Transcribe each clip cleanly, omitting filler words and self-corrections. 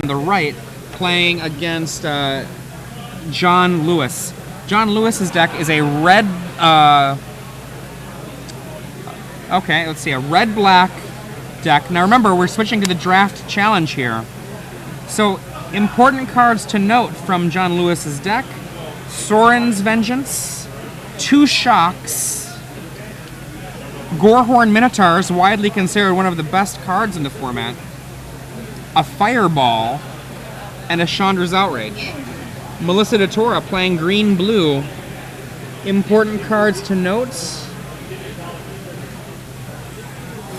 on the right playing against John Lewis. John Lewis's deck is a red... okay, let's see, a red-black deck. Now remember, we're switching to the draft challenge here. So, important cards to note from John Lewis's deck. Sorin's Vengeance, 2 Shocks, Gorehorn Minotaurs, widely considered one of the best cards in the format, a Fireball, and a Chandra's Outrage. Melissa DeTora playing green-blue. Important cards to note.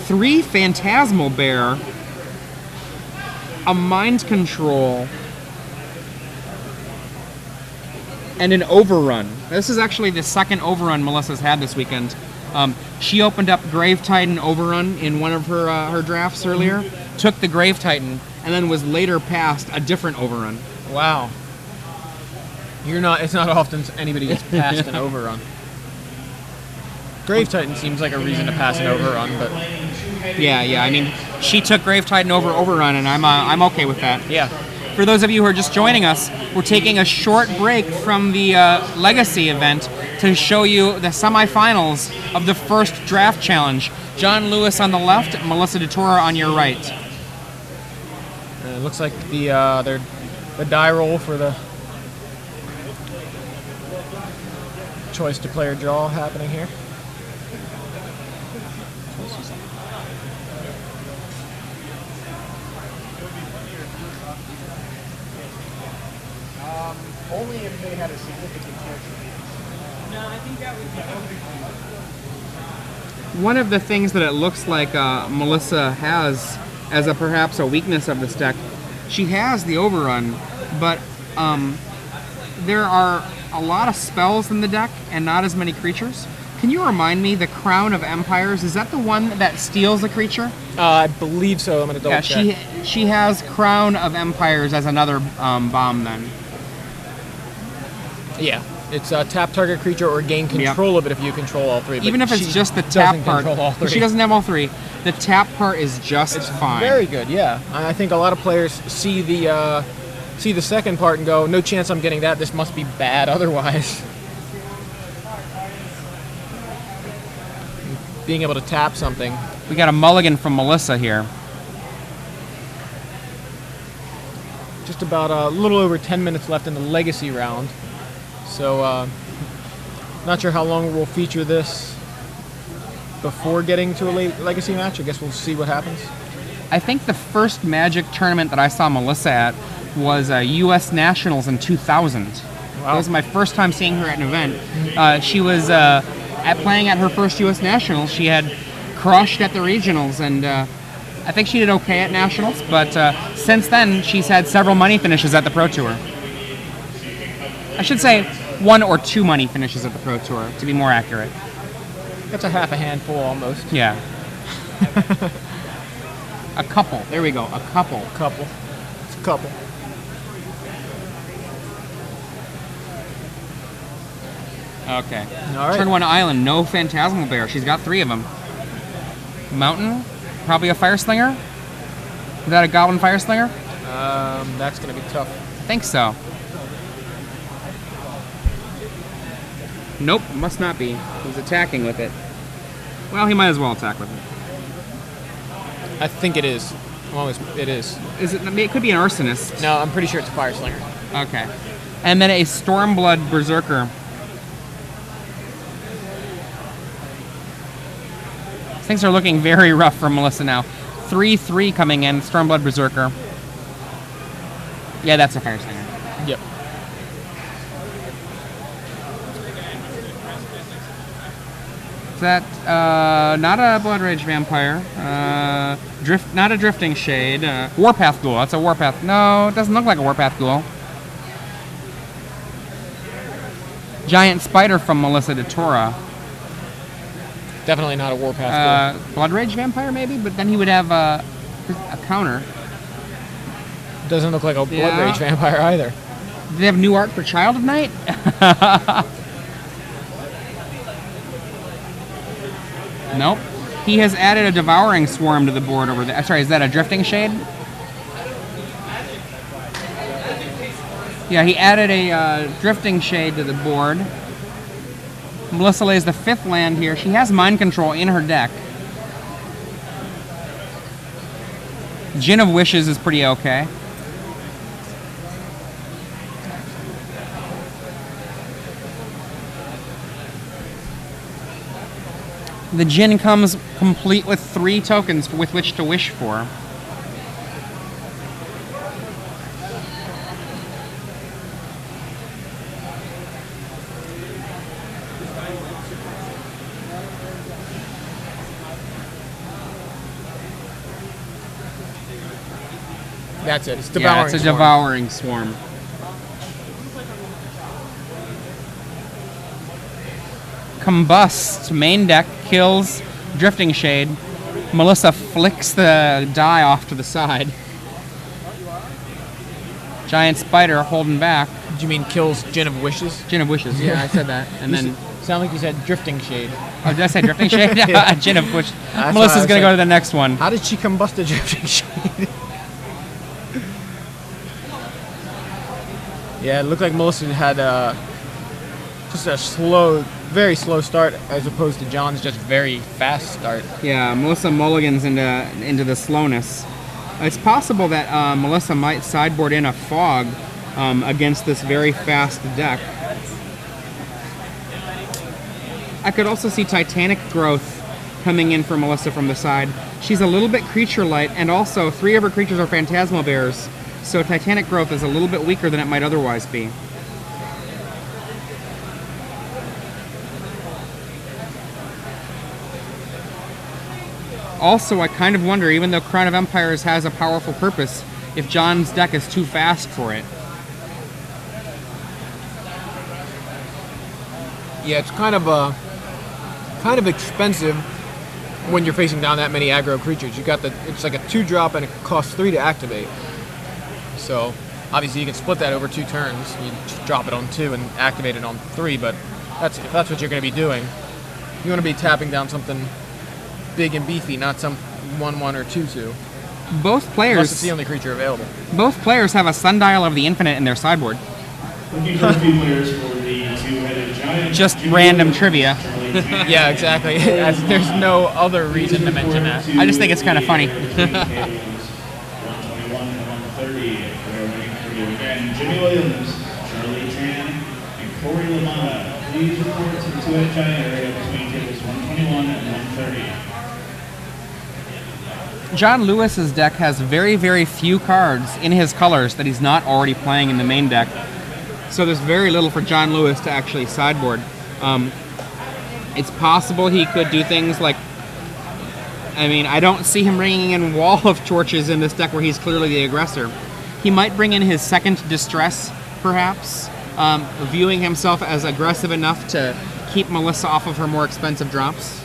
3 Phantasmal Bear, a Mind Control, and an Overrun. This is actually the second Overrun Melissa's had this weekend. She opened up Grave Titan Overrun in one of her drafts earlier, took the Grave Titan, and then was later passed a different Overrun. Wow. It's not often anybody gets passed an Overrun. Grave Titan seems like a reason to pass an Overrun, but... Yeah, I mean, she took Grave Titan over Overrun, and I'm okay with that. Yeah. For those of you who are just joining us, we're taking a short break from the Legacy event to show you the semifinals of the first draft challenge. John Lewis on the left, Melissa DeTora on your right. It looks like the die roll for the choice to player draw happening here. Only if they had a significant chance. No, I think that would be One of the things that it looks like Melissa has as perhaps a weakness of this deck, she has the Overrun, but there are a lot of spells in the deck and not as many creatures. Can you remind me, the Crown of Empires, is that the one that steals a creature? I believe so. I'm going to double check. Yeah, she has Crown of Empires as another bomb then. Yeah, it's tap target creature or gain control of it if you control all 3. Even if it's just the tap part, she doesn't have all 3. The tap part is just fine. Very good, yeah. I think a lot of players see the second part and go, no chance I'm getting that. This must be bad otherwise. Being able to tap something. We got a mulligan from Melissa here. Just about a little over 10 minutes left in the Legacy round. So, not sure how long we'll feature this before getting to a Legacy match. I guess we'll see what happens. I think the first Magic tournament that I saw Melissa at was U.S. Nationals in 2000. Wow. That was my first time seeing her at an event. She was playing at her first U.S. Nationals. She had crushed at the regionals, and I think she did okay at Nationals, but since then, she's had several money finishes at the Pro Tour. I should say 1 or 2 money finishes at the Pro Tour, to be more accurate. That's a half a handful almost. Yeah. A couple. There we go. A couple. Couple. It's a couple. Okay. All right. Turn 1 island. No Phantasmal Bear. She's got 3 of them. Mountain. Probably a Fire Slinger. Is that a Goblin Fire Slinger? That's going to be tough. I think so. Nope, must not be. He's attacking with it. Well, he might as well attack with it. I think it is. Well, it is. Is it? It could be an Arsonist. No, I'm pretty sure it's a Fire Slinger. Okay. And then a Stormblood Berserker. Things are looking very rough for Melissa now. 3/3 coming in, Stormblood Berserker. Yeah, that's a Fire Slinger. Yep. Is that not a Blood Rage Vampire? Not a Drifting Shade. Warpath Ghoul. That's a Warpath. No, it doesn't look like a Warpath Ghoul. Giant Spider from Melissa DeTora. Definitely not a Warpath Ghoul. Blood Rage Vampire, maybe, but then he would have a counter. Doesn't look like a Blood Rage Vampire either. Do they have new art for Child of Night? Nope. He has added a Devouring Swarm to the board over there. Sorry, is that a Drifting Shade? Yeah, he added a Drifting Shade to the board. Melissa lays the 5th land here. She has Mind Control in her deck. Gin of Wishes is pretty okay. The Gin comes complete with 3 tokens with which to wish for. That's it. It's devouring. Yeah, it's a devouring swarm. Combust. Main deck kills Drifting Shade. Melissa flicks the die off to the side. Giant Spider holding back. Do you mean kills Gin of Wishes? Gin of Wishes. Yeah, I said that. And then sound like you said Drifting Shade. Oh, did I say Drifting Shade? Yeah. Gin of Wishes. That's Melissa's gonna go to the next one. How did she combust a Drifting Shade? Yeah, it looked like Melissa had just a slow, very slow start, as opposed to John's just very fast start. Yeah, Melissa mulligans into the slowness. It's possible that Melissa might sideboard in a Fog against this very fast deck. I could also see Titanic Growth coming in for Melissa from the side. She's a little bit creature light, and also 3 of her creatures are Phantasmal Bears, so Titanic Growth is a little bit weaker than it might otherwise be. Also, I kind of wonder, even though Crown of Empires has a powerful purpose, if John's deck is too fast for it. Yeah, it's kind of expensive when you're facing down that many aggro creatures. You got it's like a 2-drop and it costs 3 to activate. So obviously you can split that over 2 turns. You just drop it on 2 and activate it on 3, but if that's what you're going to be doing. You want to be tapping down something big and beefy, not some 1/1 or 2/2. Both players. Unless it's the only creature available. Both players have a Sundial of the Infinite in their sideboard. Looking for a few players for the 2-headed giant. Just random trivia. Yeah, exactly. There's no other reason to mention that. I just think it's kind of funny. 121 and 130. We're waiting for you again. Jimmy Williams, Charlie Tran, and Corey LaMotta. Please report to the 2-headed giant area between tables 121 and 130. John Lewis's deck has very, very few cards in his colors that he's not already playing in the main deck. So there's very little for John Lewis to actually sideboard. It's possible he could do things like, I don't see him bringing in Wall of Torches in this deck where he's clearly the aggressor. He might bring in his second Distress, perhaps, viewing himself as aggressive enough to keep Melissa off of her more expensive drops.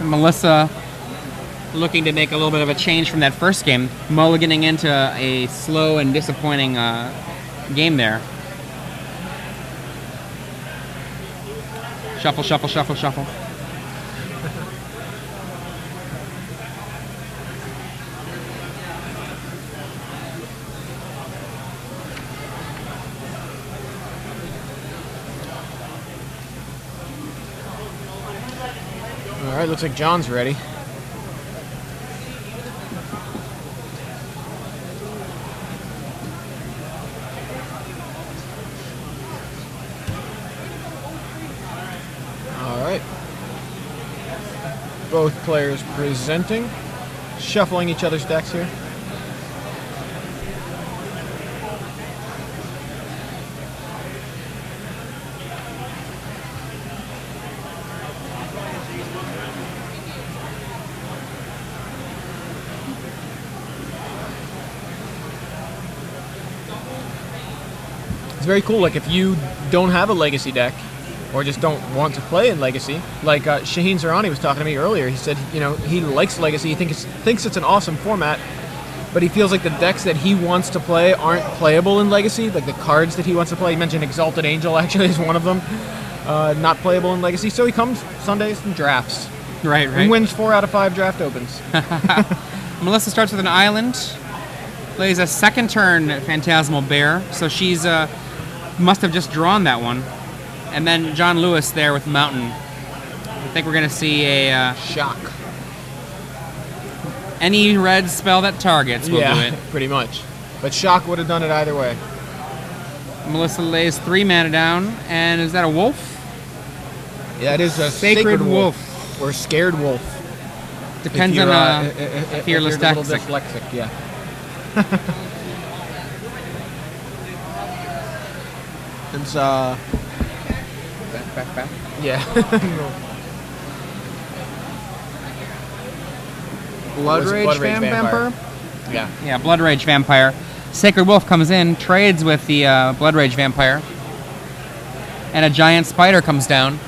Melissa looking to make a little bit of a change from that first game, mulliganing into a slow and disappointing game there. Shuffle, shuffle, shuffle, shuffle. All right, looks like John's ready. All right. Both players presenting, shuffling each other's decks here. It's very cool. Like if you don't have a Legacy deck, or just don't want to play in Legacy, like Shaheen Sarani was talking to me earlier. He said, he likes Legacy. He thinks it's an awesome format, but he feels like the decks that he wants to play aren't playable in Legacy. Like the cards that he wants to play, he mentioned Exalted Angel actually is one of them, not playable in Legacy. So he comes Sundays and drafts. Right. And wins 4 out of 5 draft opens. Melissa starts with an island, plays a second turn Phantasmal Bear, so she's must have just drawn that one. And then John Lewis there with Mountain. I think we're going to see a... Shock. Any red spell that targets will do it. Pretty much. But Shock would have done it either way. Melissa lays 3 mana down, and is that a wolf? Yeah, it is a Sacred Wolf. Or Scared Wolf. Depends on if you're a little dyslexic. dyslexic, yeah. It's Back. yeah. Blood Rage Vampire? Yeah. Yeah, Blood Rage Vampire. Sacred Wolf comes in, trades with the Blood Rage Vampire. And a Giant Spider comes down.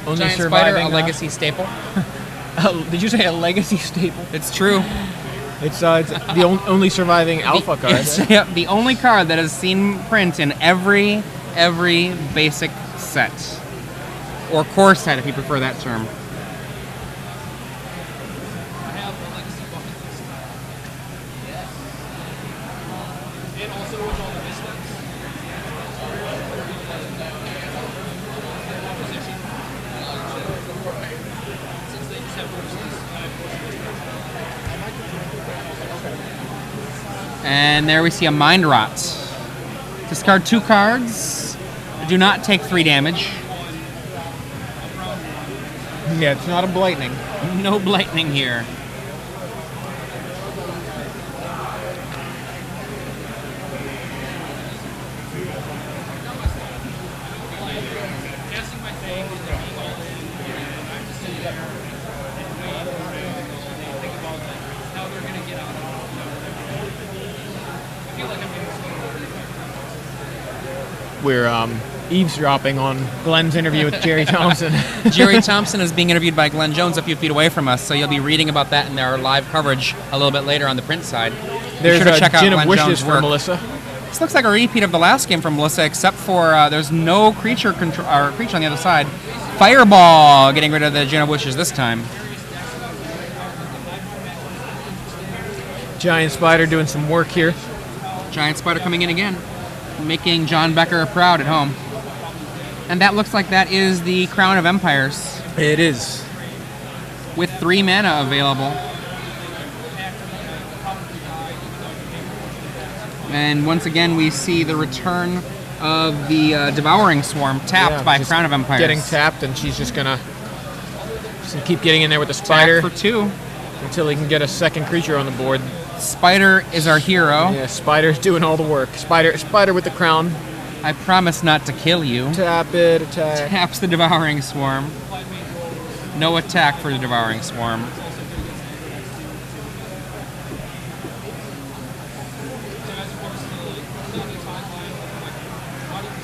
Only Giant surviving, Spider, a Legacy staple. Did you say a Legacy staple? It's true. It's the only surviving alpha card. It's the only card that has seen print in every basic set. Or core set, if you prefer that term. And there we see a Mind Rot. Discard 2 cards. Do not take 3 damage. Yeah, it's not a Blightning. No Blightning here. We're eavesdropping on Glenn's interview with Jerry Thompson. Jerry Thompson is being interviewed by Glenn Jones a few feet away from us, so you'll be reading about that in our live coverage a little bit later on the print side. There's Be sure to check out Gin of Glenn Wishes Jones' for work. Melissa. This looks like a repeat of the last game from Melissa, except for there's no creature control or creature on the other side. Fireball getting rid of the Gin of Wishes this time. Giant Spider doing some work here. Giant Spider coming in again, making John Becker proud at home. And that looks like that is the Crown of Empires. It is. With 3 mana available. And once again, we see the return of the Devouring Swarm, tapped by Crown of Empires. Getting tapped, and she's just gonna keep getting in there with the Spider. Tap for 2. Until he can get a second creature on the board. Spider is our hero. Yeah, Spider's doing all the work. Spider with the crown. I promise not to kill you. Tap it, attack. Taps the Devouring Swarm. No attack for the Devouring Swarm.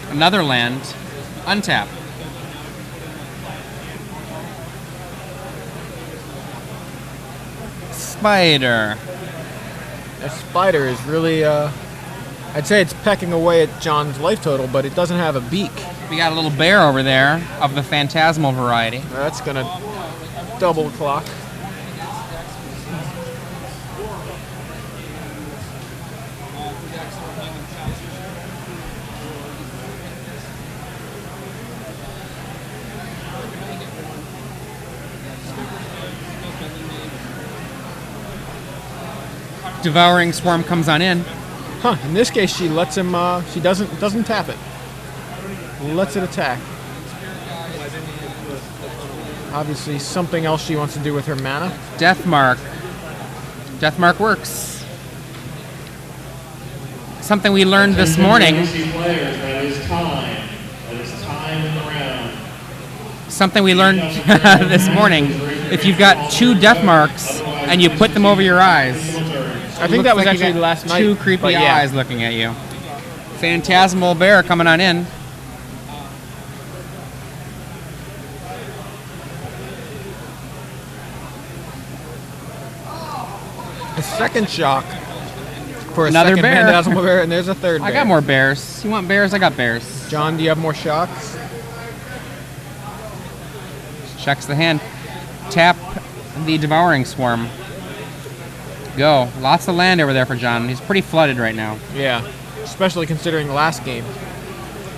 Another land. Untap. Spider. That Spider is really, I'd say it's pecking away at John's life total, but it doesn't have a beak. We got a little bear over there of the Phantasmal variety. That's gonna double clock. Devouring Swarm comes on in. Huh, in this case she lets him, she doesn't tap it. Lets it attack. Obviously something else she wants to do with her mana. Deathmark. Deathmark works. Something we learned this morning. That is time. That is time in the round. Something we learned this morning. If you've got 2 Deathmarks and you put them over your eyes, I think that was actually last night. 2 creepy eyes looking at you. Phantasmal Bear coming on in. A second shock for Another second bear. Phantasmal Bear, and there's a third bear. I got more bears. You want bears? I got bears. John, do you have more shocks? Checks the hand. Tap the Devouring Swarm. Go. Lots of land over there for John. He's pretty flooded right now. Yeah, especially considering the last game.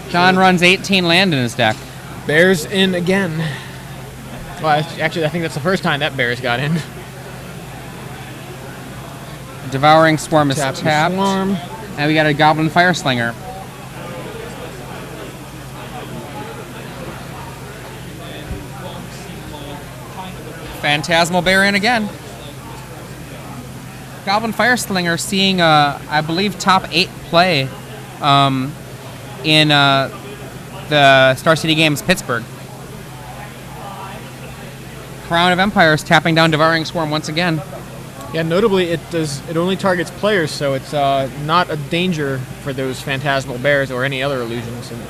John runs 18 land in his deck. Bears in again. Well, actually, I think that's the first time that Bears got in. Devouring Swarm is Tap the tapped. Swarm. And we got a Goblin Fireslinger. Phantasmal Bear in again. Goblin Fireslinger seeing, I believe, top 8 play in the Star City Games Pittsburgh. Crown of Empires tapping down Devouring Swarm once again. Yeah, notably, it only targets players, so it's not a danger for those Phantasmal Bears or any other illusions. And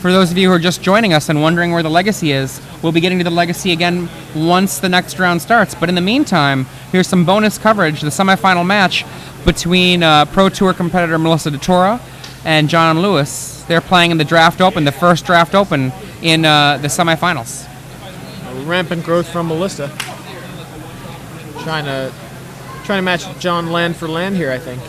For those of you who are just joining us and wondering where the Legacy is, we'll be getting to the Legacy again once the next round starts. But in the meantime, here's some bonus coverage, the semifinal match between Pro Tour competitor Melissa DeTora and John Lewis. They're playing in the Draft Open, the first Draft Open in the semifinals. rampant growth from Melissa. Trying to match John land for land here, I think.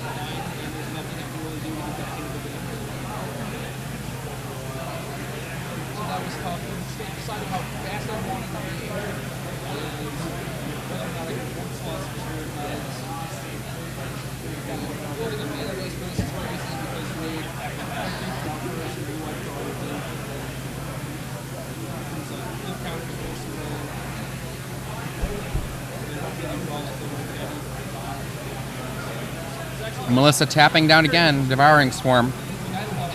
Melissa tapping down again, Devouring Swarm.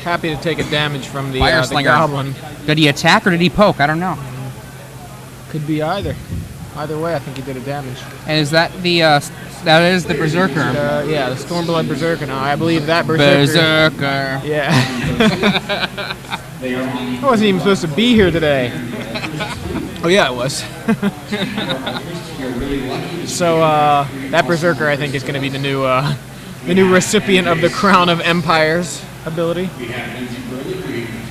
Happy to take a damage from the Fireslinger. Goblin. Did he attack or did he poke? I don't know. Could be either. Either way, I think he did a damage. And is that the that is the Berserker? Yeah, the Stormblood Berserker. Now, I believe that Berserker. Yeah. I wasn't even supposed to be here today. Oh yeah, it was. So that Berserker, I think, is going to be the new recipient of the Crown of Empires ability.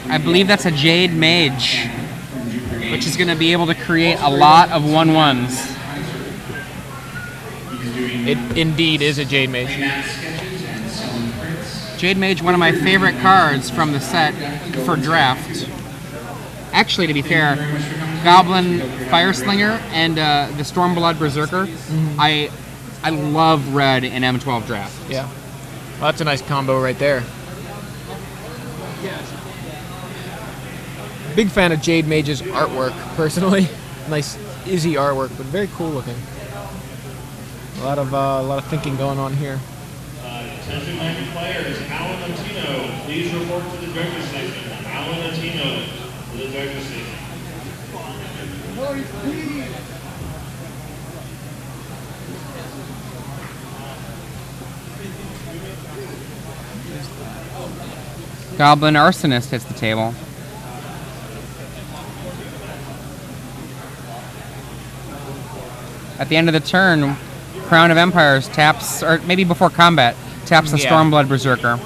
I believe that's a Jade Mage, which is going to be able to create a lot of 1/1s. It indeed is a Jade Mage. Jade Mage, one of my favorite cards from the set for draft. Actually, to be fair, Goblin Fireslinger and the Stormblood Berserker, I love red in M12 draft. Yeah. Well, that's a nice combo right there. Big fan of Jade Mage's artwork, personally. Nice, easy artwork, but very cool looking. A lot of thinking going on here. Attention Magic players, Alan Latino, please report to the judges station. Alan Latino to the judges station. Goblin Arsonist hits the table. At the end of the turn, Crown of Empires taps, or maybe before combat, taps the Stormblood Berserker.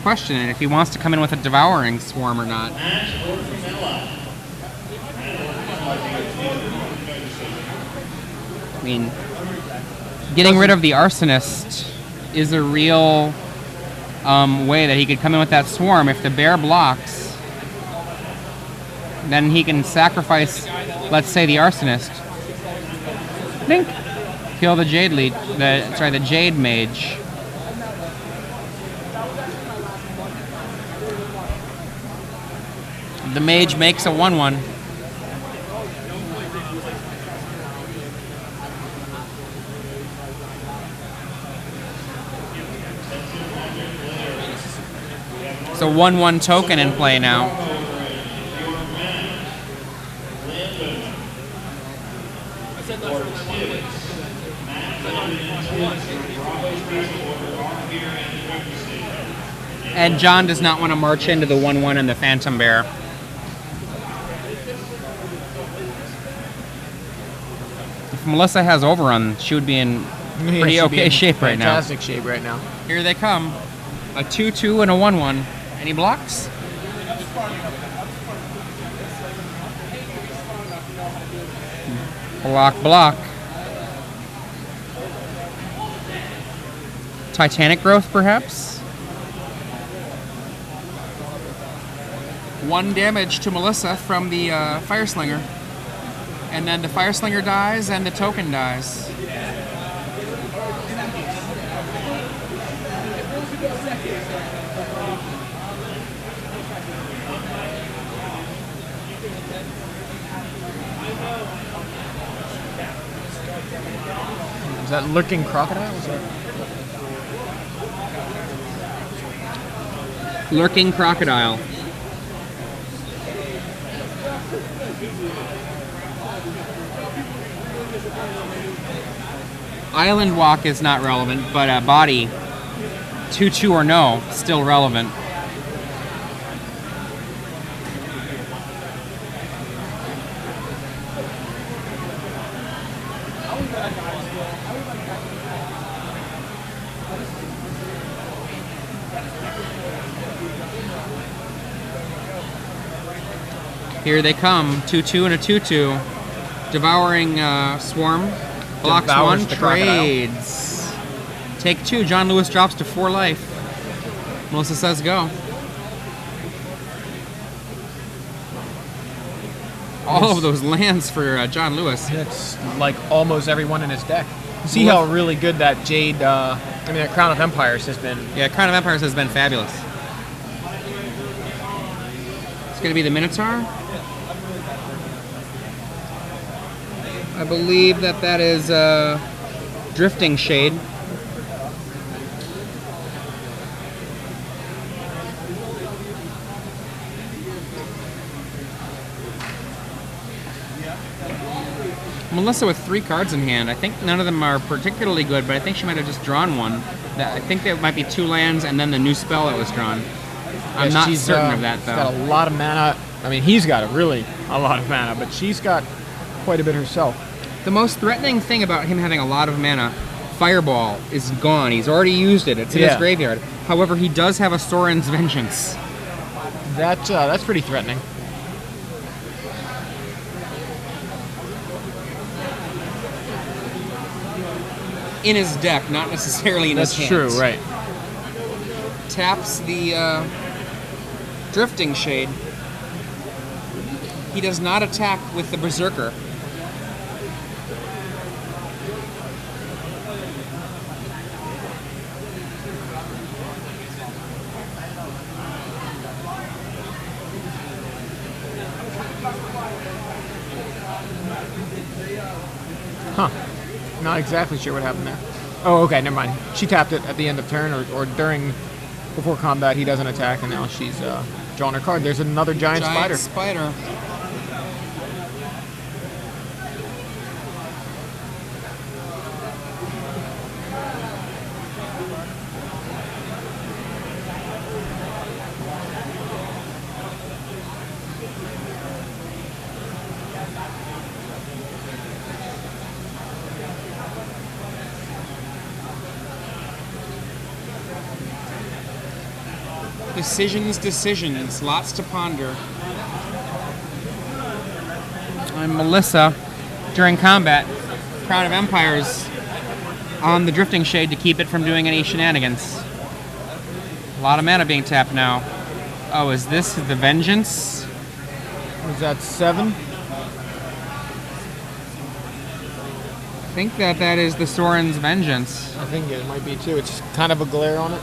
Question it if he wants to come in with a Devouring Swarm or not. I mean, getting rid of the Arsonist is a real way that he could come in with that Swarm. If the bear blocks, then he can sacrifice, let's say, the Arsonist. Blink. Kill the Jade the Jade Mage. The Mage makes a 1/1. It's a 1/1 token in play now. And John does not want to march into the 1/1 and the Phantom Bear. If Melissa has overrun, she would be in pretty okay shape right now. Fantastic shape right now. Here they come. A 2/2 and a 1/1. Any blocks? Block, block. Titanic growth, perhaps? 1 damage to Melissa from the Fire Slinger. And then the Fire Slinger dies and the token dies. Is that Lurking Crocodile? Is that... Lurking Crocodile. Island Walk is not relevant, but Body, 2/2 or no, still relevant. Here they come, 2/2 and a 2/2. Devouring Swarm. Blocks Devours 1, the crocodile. trades. Take 2. John Lewis drops to 4 life. Melissa says go. All of those lands for John Lewis. It's like almost everyone in his deck. See how really good that Jade, that Crown of Empires has been. Yeah, Crown of Empires has been fabulous. It's going to be the Minotaur. I believe that is Drifting Shade. Melissa with 3 cards in hand. I think none of them are particularly good, but I think she might have just drawn one. I think there might be 2 lands and then the new spell that was drawn. I'm not certain of that, though. She's got a lot of mana. I mean, he's got a lot of mana, but she's got quite a bit herself. The most threatening thing about him having a lot of mana, Fireball, is gone. He's already used it. It's in his graveyard. However, he does have a Sorin's Vengeance. That's pretty threatening. In his deck, not necessarily in his hand. That's true, right. Taps the Drifting Shade. He does not attack with the Berserker. Huh. Not exactly sure what happened there. Oh, okay, never mind. She tapped it at the end of turn or before combat. He doesn't attack, and now she's drawn her card. There's another giant spider. Decisions, lots to ponder. I'm Melissa. During combat, Crown of Empires on the Drifting Shade to keep it from doing any shenanigans. A lot of mana being tapped now. Oh, is this the Vengeance? Was that 7? I think that is the Sorin's Vengeance. I think it might be too. It's kind of a glare on it.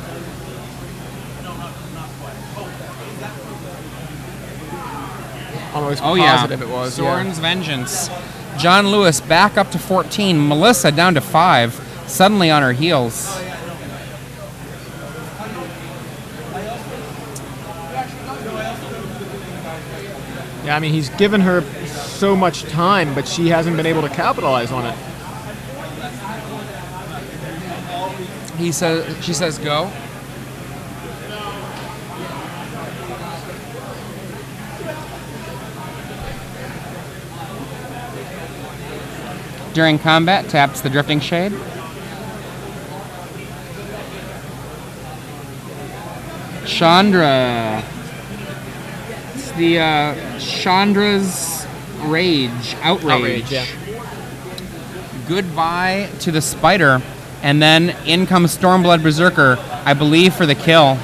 Almost positive it was. Sorin's Vengeance. John Lewis back up to 14. Melissa down to 5. Suddenly on her heels. Yeah, I mean, he's given her so much time, but she hasn't been able to capitalize on it. She says go. During combat, taps the Drifting Shade. Chandra. It's the Chandra's Outrage. Yeah. Goodbye to the Spider, and then in comes Stormblood Berserker, I believe for the kill.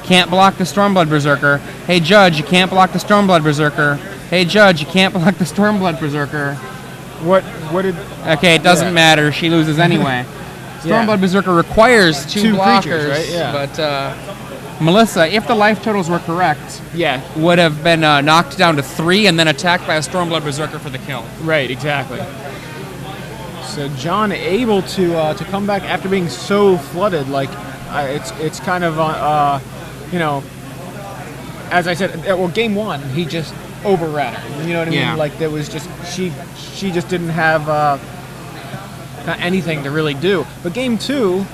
Can't block the Stormblood Berserker. Hey Judge, you can't block the Stormblood Berserker. Hey Judge, you can't block the Stormblood Berserker. What did... Okay, it doesn't matter. She loses anyway. Stormblood Berserker requires two blockers, creatures, right? Yeah. But Melissa, if the life totals were correct, would have been knocked down to 3 and then attacked by a Stormblood Berserker for the kill. Right, exactly. So John able to come back after being so flooded, like it's kind of you know, as I said, well, game 1 he just overran her. You know what I mean? Like there was just she just didn't have anything to really do. But game 2,